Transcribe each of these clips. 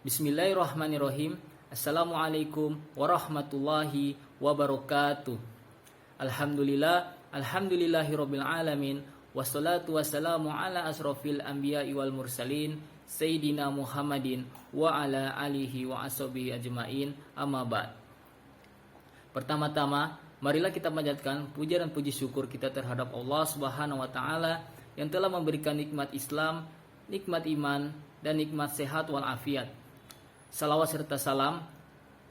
Bismillahirrahmanirrahim. Assalamualaikum warahmatullahi wabarakatuh. Alhamdulillahirabbil alamin. Wassalatu wassalamu ala asrofil anbiya'i wal mursalin Sayyidina Muhammadin wa ala alihi wa ashabihi ajma'in. Amma ba'd. Pertama-tama, marilah kita panjatkan puja dan puji syukur kita terhadap Allah Subhanahu wa taala yang telah memberikan nikmat Islam, nikmat iman, dan nikmat sehat wal afiat. Salawat serta salam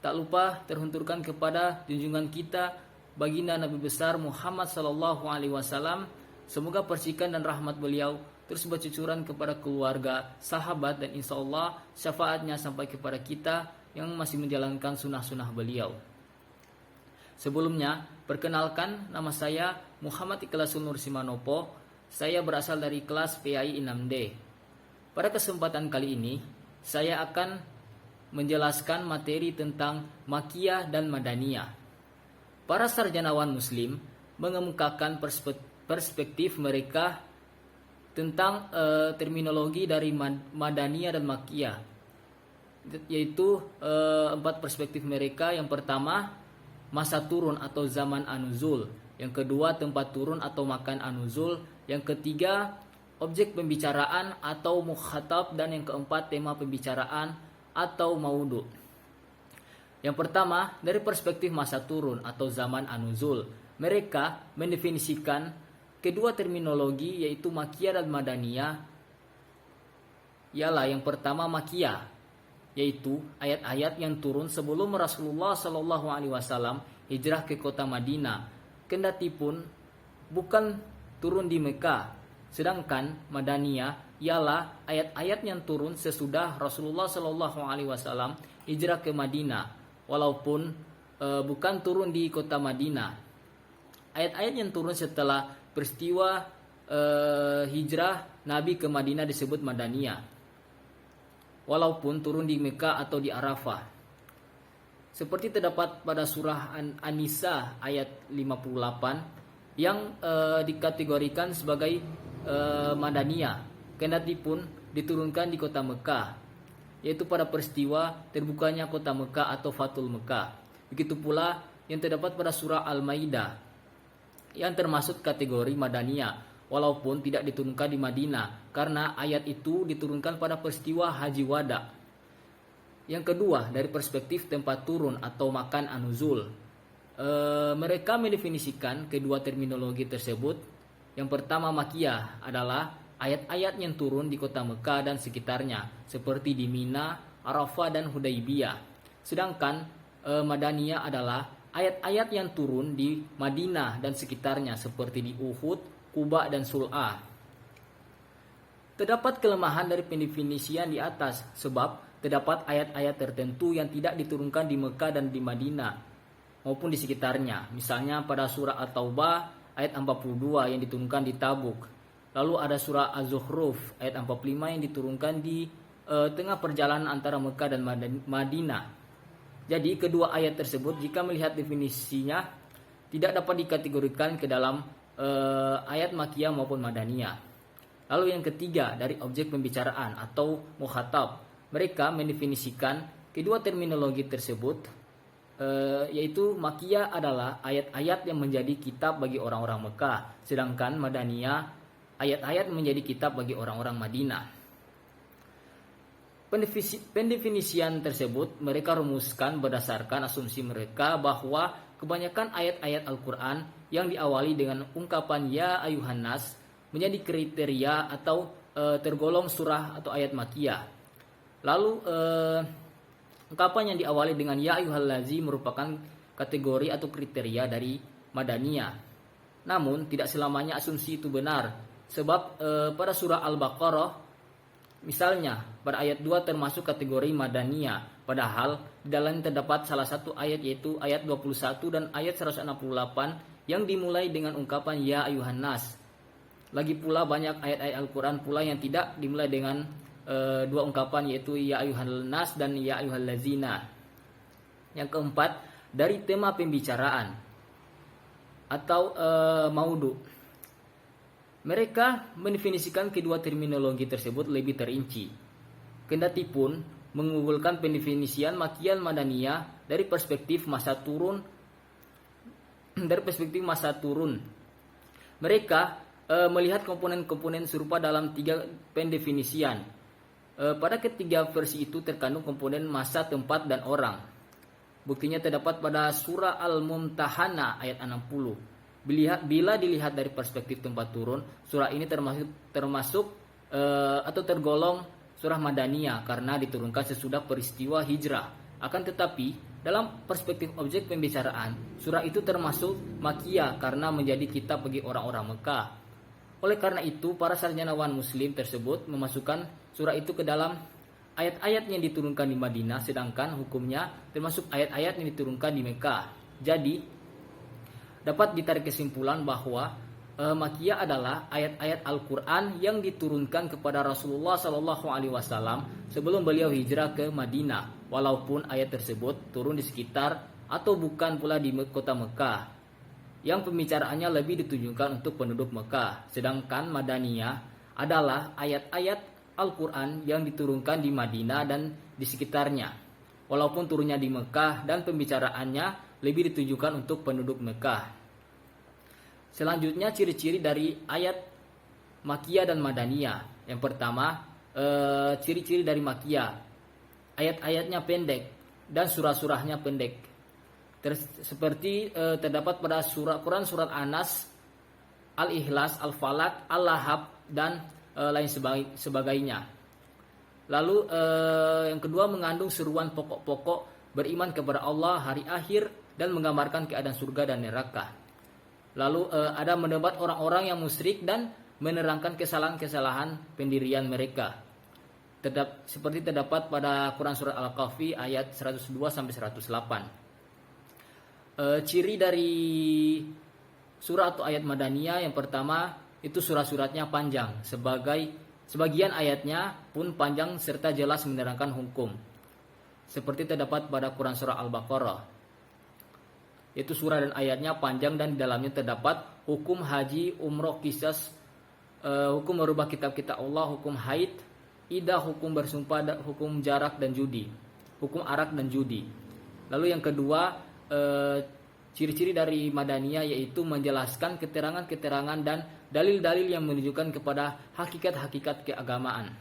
tak lupa terunturkan kepada junjungan kita baginda Nabi besar Muhammad sallallahu alaihi wasallam. Semoga percikan dan rahmat beliau terus bercucuran kepada keluarga, sahabat, dan insya Allah syafaatnya sampai kepada kita yang masih menjalankan sunnah-sunnah beliau. Sebelumnya, perkenalkan, nama saya Muhammad Ikhlasul Nur Simanopo. Saya berasal dari kelas PAI 6D. Pada kesempatan kali ini, saya akan menjelaskan materi tentang Makkiyah dan Madaniyah. Para sarjanawan muslim mengemukakan perspektif mereka tentang terminologi dari Madaniyah dan Makkiyah, yaitu 4 perspektif mereka. Yang pertama, masa turun atau zaman an-nuzul. Yang kedua, tempat turun atau makan an-nuzul. Yang ketiga, objek pembicaraan atau mukhatab. Dan yang keempat, tema pembicaraan atau maudu. Yang pertama, dari perspektif masa turun atau zaman an-nuzul, mereka mendefinisikan kedua terminologi yaitu Makkiyah dan Madaniyah. Ialah yang pertama Makkiyah, yaitu ayat-ayat yang turun sebelum Rasulullah Shallallahu Alaihi Wasallam hijrah ke kota Madinah, kendati pun bukan turun di Mekah. Sedangkan Madaniyah ialah ayat-ayat yang turun sesudah Rasulullah Shallallahu Alaihi Wasallam hijrah ke Madinah, walaupun bukan turun di kota Madinah. Ayat-ayat yang turun setelah peristiwa hijrah Nabi ke Madinah disebut Madaniyah, walaupun turun di Mekah atau di Arafah. Seperti terdapat pada surah An-Nisa ayat 58 yang dikategorikan sebagai Madaniyah, kendati pun diturunkan di kota Mekah, yaitu pada peristiwa terbukanya kota Mekah atau Fathul Mekah. Begitu pula yang terdapat pada surah Al-Maidah yang termasuk kategori Madaniyah, walaupun tidak diturunkan di Madinah karena ayat itu diturunkan pada peristiwa Haji Wada. Yang kedua, dari perspektif tempat turun atau makan an-nuzul, mereka mendefinisikan kedua terminologi tersebut. Yang pertama, Makkiyah adalah ayat-ayat yang turun di kota Mekah dan sekitarnya, seperti di Mina, Arafah, dan Hudaybiyah. Sedangkan Madaniyah adalah ayat-ayat yang turun di Madinah dan sekitarnya, seperti di Uhud, Quba, dan Sul'ah. Terdapat kelemahan dari pendefinisian di atas, sebab terdapat ayat-ayat tertentu yang tidak diturunkan di Mekah dan di Madinah maupun di sekitarnya. Misalnya pada surah At-Taubah ayat 42 yang diturunkan di Tabuk. Lalu ada surah Az-Zukhruf ayat 45 yang diturunkan di tengah perjalanan antara Mekah dan Madinah. Jadi kedua ayat tersebut jika melihat definisinya tidak dapat dikategorikan ke dalam ayat Makkiyah maupun Madaniyah. Lalu yang ketiga, dari objek pembicaraan atau mukhatab, mereka mendefinisikan kedua terminologi tersebut, yaitu Makkiyah adalah ayat-ayat yang menjadi kitab bagi orang-orang Mekah, sedangkan Madaniyah ayat-ayat menjadi kitab bagi orang-orang Madinah. Pendefinisian tersebut mereka rumuskan berdasarkan asumsi mereka bahwa kebanyakan ayat-ayat Al-Quran yang diawali dengan ungkapan Ya Ayuhan Nas menjadi kriteria atau tergolong surah atau ayat Makkiyah. Lalu ungkapan yang diawali dengan Ya Ayyuhallazi merupakan kategori atau kriteria dari Madaniyah. Namun tidak selamanya asumsi itu benar, sebab pada surah Al-Baqarah misalnya pada ayat 2 termasuk kategori Madaniyah, padahal di dalamnya terdapat salah satu ayat yaitu ayat 21 dan ayat 168 yang dimulai dengan ungkapan Ya Ayyuhan Nas. Lagi pula banyak ayat-ayat Al-Quran pula yang tidak dimulai dengan dua ungkapan yaitu Ya Ayyuhan Nas dan Ya Ayyuhallazina. Yang keempat, dari tema pembicaraan atau maudu. Mereka mendefinisikan kedua terminologi tersebut lebih terinci. Kendati pun mengunggulkan pendefinisian Makkiyah dan Madaniyah dari perspektif masa turun. Mereka melihat komponen-komponen serupa dalam 3 pendefinisian. Pada ketiga versi itu terkandung komponen masa, tempat, dan orang. Buktinya terdapat pada surah Al-Mumtahanah ayat 60. Bila dilihat dari perspektif tempat turun, surah ini termasuk atau tergolong surah Madaniyah karena diturunkan sesudah peristiwa hijrah. Akan tetapi, dalam perspektif objek pembicaraan, surah itu termasuk Makkiyah karena menjadi kitab bagi orang-orang Mekah. Oleh karena itu, para sarjanawan muslim tersebut memasukkan surah itu ke dalam ayat-ayat yang diturunkan di Madinah, sedangkan hukumnya termasuk ayat-ayat yang diturunkan di Mekah. Jadi, dapat ditarik kesimpulan bahwa Makkiyah adalah ayat-ayat Al-Quran yang diturunkan kepada Rasulullah SAW sebelum beliau hijrah ke Madinah, walaupun ayat tersebut turun di sekitar atau bukan pula di kota Mekah, yang pembicaraannya lebih ditujukan untuk penduduk Mekah. Sedangkan Madaniyah adalah ayat-ayat Al-Quran yang diturunkan di Madinah dan di sekitarnya, walaupun turunnya di Mekah dan pembicaraannya lebih ditujukan untuk penduduk Mekah. Selanjutnya, ciri-ciri dari ayat Makkiyah dan Madaniyah. Yang pertama, ciri-ciri dari Makkiyah, ayat-ayatnya pendek dan surah-surahnya pendek. Seperti terdapat pada Quran surat Anas, Al-Ikhlas, Al-Falaq, Al-Lahab, dan lain sebagainya. Lalu yang kedua, mengandung seruan pokok-pokok beriman kepada Allah, hari akhir, dan menggambarkan keadaan surga dan neraka. Lalu ada mendebat orang-orang yang musyrik dan menerangkan kesalahan-kesalahan pendirian mereka. Seperti terdapat pada Quran surat Al-Kahfi ayat 102-108. Ciri dari surah atau ayat Madaniyah, yang pertama itu surah-suratnya panjang, sebagian ayatnya pun panjang serta jelas menerangkan hukum. Seperti terdapat pada Quran surah Al-Baqarah. Itu surah dan ayatnya panjang dan di dalamnya terdapat hukum haji, umroh, qisas, hukum merubah kitab-kitab Allah, hukum haid, idah, hukum bersumpah, hukum jarak dan judi, hukum arak dan judi. Lalu yang kedua, ciri-ciri dari Madaniyah yaitu menjelaskan keterangan-keterangan dan dalil-dalil yang menunjukkan kepada hakikat-hakikat keagamaan.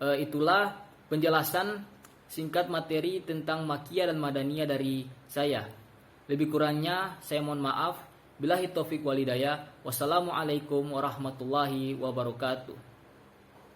Itulah penjelasan singkat materi tentang Makkiyah dan Madaniyah dari saya. Lebih kurangnya saya mohon maaf. Billahi taufik wal hidayah. Wassalamualaikum warahmatullahi wabarakatuh.